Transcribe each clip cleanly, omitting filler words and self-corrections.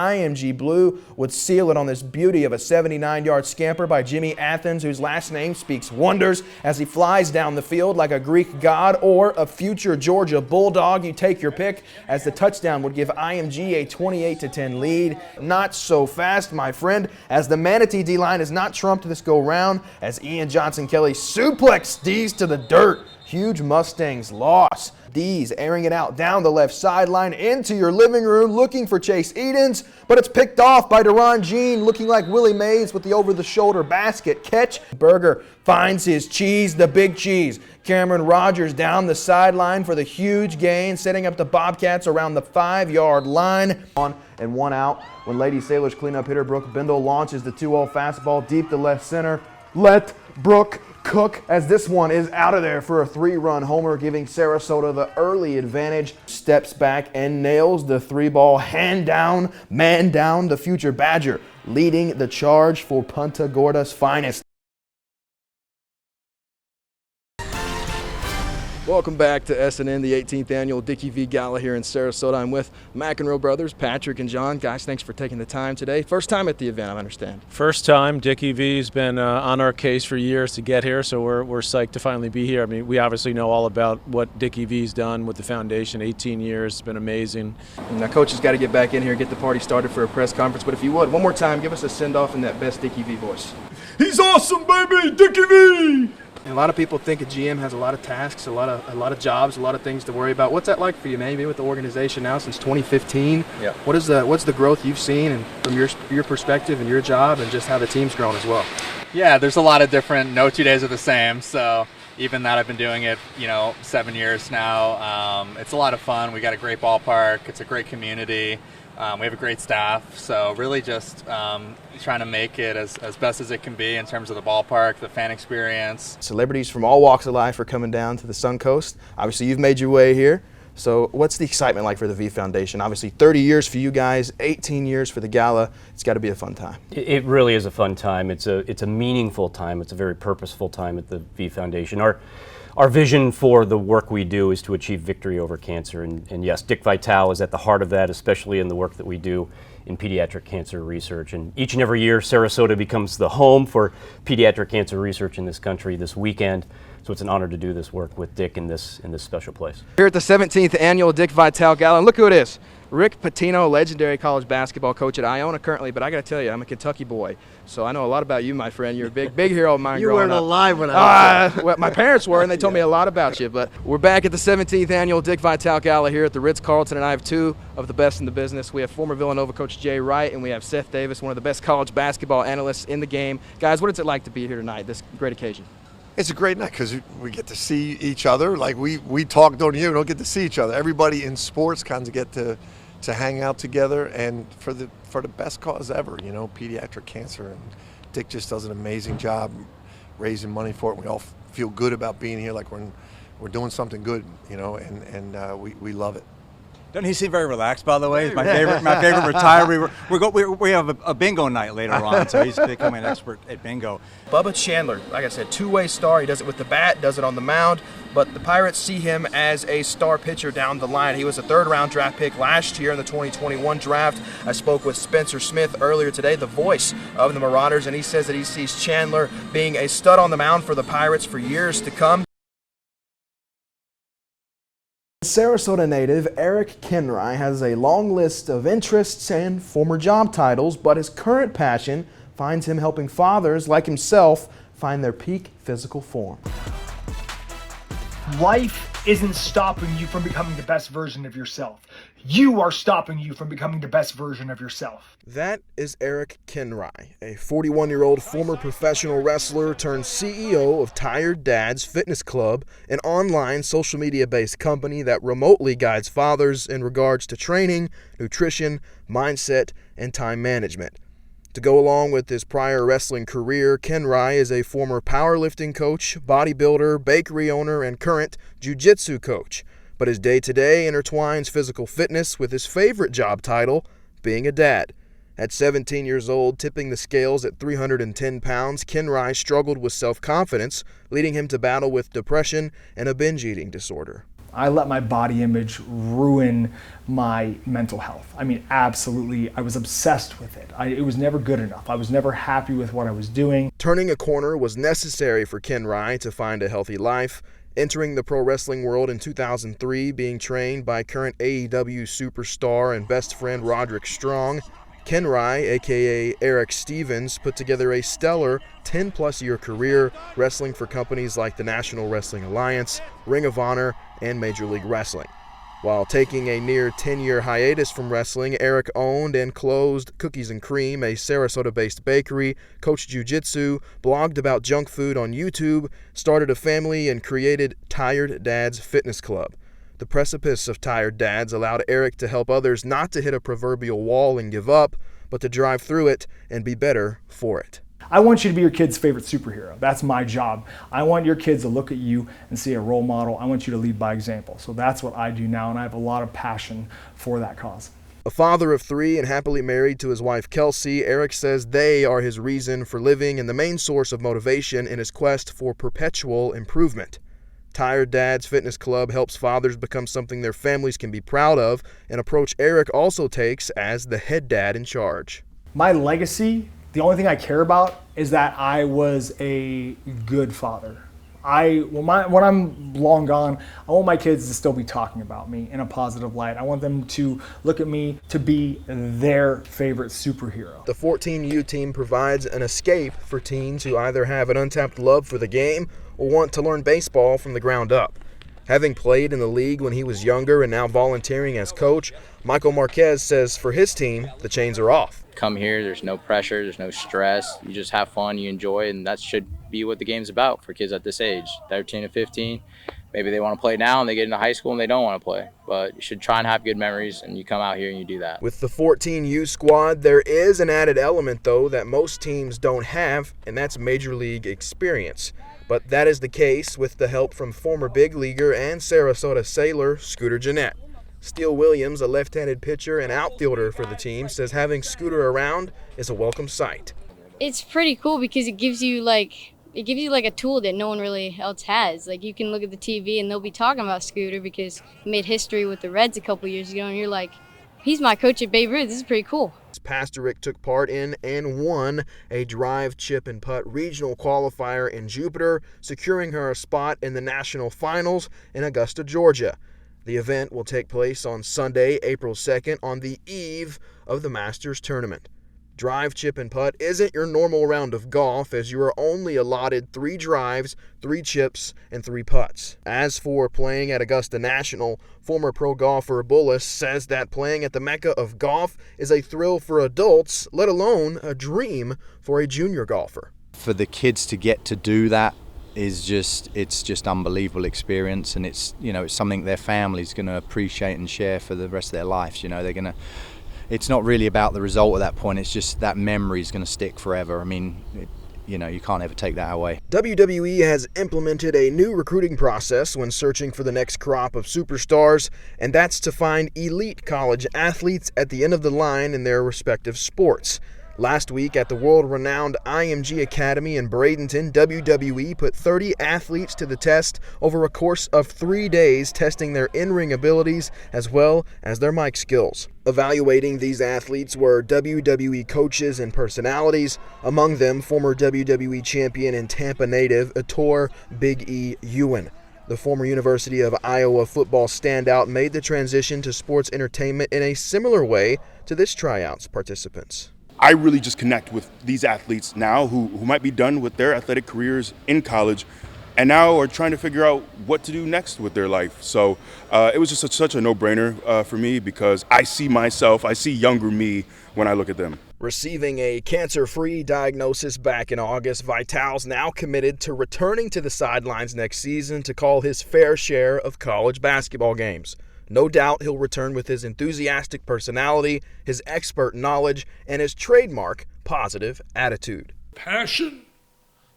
IMG Blue would seal it on this beauty of a 79-yard scamper by Jimmy Athens, whose last name speaks wonders as he flies down the field like a Greek god or a future Georgia Bulldog. You take your pick, as the touchdown would give IMG a 28-10 lead. Not so fast, my friend, as the Manatee D-line has not trumped this go-round, as Ian Johnson-Kelly suplexed D's to the dirt. Huge Mustangs loss. D's airing it out down the left sideline into your living room looking for Chase Edens, but it's picked off by Deron Jean looking like Willie Mays with the over-the-shoulder basket catch. Berger finds his cheese, the big cheese. Cameron Rogers down the sideline for the huge gain, setting up the Bobcats around the 5-yard line. On and one out when Lady Sailors cleanup hitter Brooke Bindle launches the 2-0 fastball deep to left center. Let Brooke cook, as this one is out of there for a 3-run homer, giving Sarasota the early advantage. Steps back and nails the 3-ball, hand down, man down, the future Badger leading the charge for Punta Gorda's finest. Welcome back to SNN, the 18th annual Dickie V Gala here in Sarasota. I'm with McEnroe brothers, Patrick and John. Guys, thanks for taking the time today. First time at the event, I understand. First time. Dickie V's been on our case for years to get here, so we're psyched to finally be here. I mean, we obviously know all about what Dickie V's done with the foundation. 18 years, it's been amazing. Now, Coach has got to get back in here and get the party started for a press conference, but if you would, one more time, give us a send-off in that best Dickie V voice. He's awesome, baby! Dickie V! And a lot of people think a GM has a lot of tasks, a lot of jobs, a lot of things to worry about. What's that like for you, man? You've been with the organization now since 2015. Yeah. What's the growth you've seen, and from your perspective and your job, and just how the team's grown as well? Yeah, there's a lot of different. No 2 days are the same. So even that, I've been doing it, 7 years now. It's a lot of fun. We got a great ballpark. It's a great community. We have a great staff, so really just trying to make it as best as it can be in terms of the ballpark, the fan experience. Celebrities from all walks of life are coming down to the Suncoast. Obviously, you've made your way here. So what's the excitement like for the V Foundation? Obviously, 30 years for you guys, 18 years for the Gala. It's got to be a fun time. It really is a fun time. It's a meaningful time. It's a very purposeful time at the V Foundation. Our vision for the work we do is to achieve victory over cancer, and yes, Dick Vitale is at the heart of that, especially in the work that we do in pediatric cancer research. And each and every year, Sarasota becomes the home for pediatric cancer research in this country this weekend. So it's an honor to do this work with Dick in this special place. Here at the 17th annual Dick Vitale Gala, and look who it is. Rick Pitino, legendary college basketball coach at Iona currently, but I got to tell you, I'm a Kentucky boy, so I know a lot about you, my friend. You're a big hero of mine. You growing weren't up. alive when I was there. Well, my parents were, and they told me a lot about you. But we're back at the 17th annual Dick Vitale Gala here at the Ritz-Carlton, and I have two of the best in the business. We have former Villanova coach Jay Wright, and we have Seth Davis, one of the best college basketball analysts in the game. Guys, what is it like to be here tonight, this great occasion? It's a great night because we get to see each other. Like we talk during the year, we don't get to see each other. Everybody in sports kind of get to hang out together, and for the best cause ever, pediatric cancer. And Dick just does an amazing job raising money for it. We all feel good about being here, like we're doing something good, and we love it. Doesn't he seem very relaxed, by the way? He's my favorite retiree. We have a bingo night later on, so he's becoming an expert at bingo. Bubba Chandler, like I said, two-way star. He does it with the bat, does it on the mound, but the Pirates see him as a star pitcher down the line. He was a third-round draft pick last year in the 2021 draft. I spoke with Spencer Smith earlier today, the voice of the Marauders, and he says that he sees Chandler being a stud on the mound for the Pirates for years to come. Sarasota native Eric Kenry has a long list of interests and former job titles, but his current passion finds him helping fathers like himself find their peak physical form. Life isn't stopping you from becoming the best version of yourself. You are stopping you from becoming the best version of yourself. That is Eric Kenry, a 41-year-old former professional wrestler turned CEO of Tired Dads Fitness Club, an online social media-based company that remotely guides fathers in regards to training, nutrition, mindset, and time management. To go along with his prior wrestling career, Kenry is a former powerlifting coach, bodybuilder, bakery owner, and current jiu-jitsu coach. But his day-to-day intertwines physical fitness with his favorite job title, being a dad. At 17 years old, tipping the scales at 310 pounds, Kenry struggled with self-confidence, leading him to battle with depression and a binge eating disorder. I let my body image ruin my mental health. I mean, absolutely. I was obsessed with it. It was never good enough. I was never happy with what I was doing. Turning a corner was necessary for Ken Rye to find a healthy life. Entering the pro wrestling world in 2003, being trained by current AEW superstar and best friend Roderick Strong, Ken Rye, aka Eric Stevens, put together a stellar 10-plus year career wrestling for companies like the National Wrestling Alliance, Ring of Honor, and Major League Wrestling. While taking a near 10-year hiatus from wrestling, Eric owned and closed Cookies and Cream, a Sarasota-based bakery, coached jiu-jitsu, blogged about junk food on YouTube, started a family, and created Tired Dads Fitness Club. The precipice of Tired Dads allowed Eric to help others not to hit a proverbial wall and give up, but to drive through it and be better for it. I want you to be your kid's favorite superhero. That's my job. I want your kids to look at you and see a role model. I want you to lead by example. So that's what I do now, and I have a lot of passion for that cause. A father of 3 and happily married to his wife Kelsey, Eric says they are his reason for living and the main source of motivation in his quest for perpetual improvement. Tired Dads Fitness Club helps fathers become something their families can be proud of, an approach Eric also takes as the head dad in charge. My legacy, the only thing I care about is that I was a good father. When I'm long gone, I want my kids to still be talking about me in a positive light. I want them to look at me to be their favorite superhero. The 14U team provides an escape for teens who either have an untapped love for the game or want to learn baseball from the ground up. Having played in the league when he was younger and now volunteering as coach, Michael Marquez says for his team, the chains are off. Come here, there's no pressure, there's no stress. You just have fun, you enjoy, and that should be what the game's about for kids at this age, 13 to 15. Maybe they want to play now and they get into high school and they don't want to play. But you should try and have good memories, and you come out here and you do that. With the 14U squad, there is an added element, though, that most teams don't have, and that's major league experience. But that is the case with the help from former big leaguer and Sarasota Sailor, Scooter Gennett. Steele Williams, a left-handed pitcher and outfielder for the team, says having Scooter around is a welcome sight. It's pretty cool because it gives you like a tool that no one really else has. Like, you can look at the TV and they'll be talking about Scooter because he made history with the Reds a couple years ago, and you're like, he's my coach at Babe Ruth. This is pretty cool. Pastorick took part in and won a drive, chip, and putt regional qualifier in Jupiter, securing her a spot in the national finals in Augusta, Georgia. The event will take place on Sunday, April 2nd, on the eve of the Masters tournament. Drive, chip, and putt isn't your normal round of golf, as you are only allotted 3 drives, 3 chips, and 3 putts. As for playing at Augusta National, former pro golfer Bullis says that playing at the Mecca of golf is a thrill for adults, let alone a dream for a junior golfer. For the kids to get to do that is just unbelievable experience, and it's something their family's going to appreciate and share for the rest of their lives. It's not really about the result at that point. It's just that memory is going to stick forever. I mean, you can't ever take that away. WWE has implemented a new recruiting process when searching for the next crop of superstars, and that's to find elite college athletes at the end of the line in their respective sports. Last week at the world-renowned IMG Academy in Bradenton, WWE put 30 athletes to the test over a course of 3 days, testing their in-ring abilities as well as their mic skills. Evaluating these athletes were WWE coaches and personalities, among them former WWE champion and Tampa native Ettore Big E Ewan. The former University of Iowa football standout made the transition to sports entertainment in a similar way to this tryout's participants. I really just connect with these athletes now who might be done with their athletic careers in college and now are trying to figure out what to do next with their life. So it was just such a no-brainer for me, because I see younger me when I look at them. Receiving a cancer-free diagnosis back in August, Vital's now committed to returning to the sidelines next season to call his fair share of college basketball games. No doubt he'll return with his enthusiastic personality, his expert knowledge, and his trademark positive attitude. Passion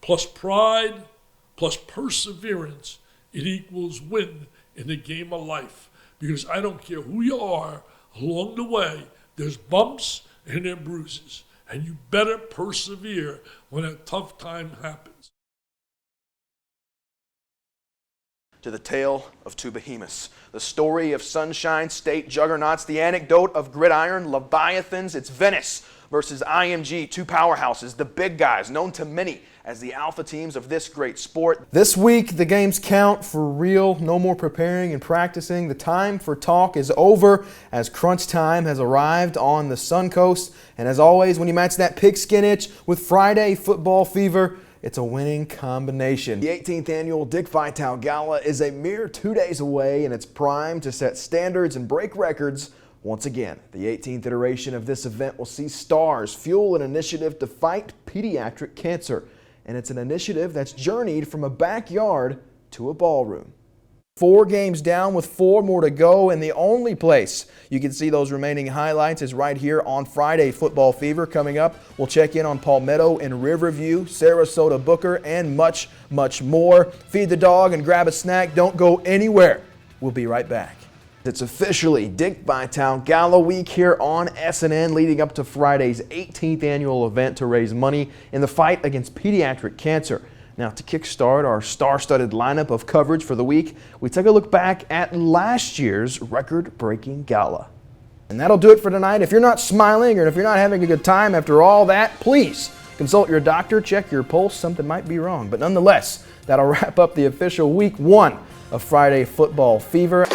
plus pride plus perseverance, it equals win in the game of life. Because I don't care who you are, along the way, there's bumps and there are bruises. And you better persevere when a tough time happens. To the tale of two behemoths, the story of Sunshine State juggernauts, the anecdote of gridiron leviathans. It's Venice versus IMG, two powerhouses, the big guys, known to many as the alpha teams of this great sport. This week, the games count for real. No more preparing and practicing. The time for talk is over as crunch time has arrived on the Suncoast. And as always, when you match that pigskin itch with Friday football fever, it's a winning combination. The 18th annual Dick Vitale Gala is a mere 2 days away, and it's primed to set standards and break records once again. The 18th iteration of this event will see stars fuel an initiative to fight pediatric cancer. And it's an initiative that's journeyed from a backyard to a ballroom. 4 games down with 4 more to go, and the only place you can see those remaining highlights is right here on Friday Football Fever. Coming up, we'll check in on Palmetto and Riverview, Sarasota Booker, and much, much more. Feed the dog and grab a snack. Don't go anywhere. We'll be right back. It's officially Dick Vitale Gala Week here on SNN, leading up to Friday's 18th annual event to raise money in the fight against pediatric cancer. Now, to kickstart our star-studded lineup of coverage for the week, we take a look back at last year's record-breaking gala. And that'll do it for tonight. If you're not smiling or if you're not having a good time after all that, please consult your doctor, check your pulse. Something might be wrong. But nonetheless, that'll wrap up the official week 1 of Friday Football Fever.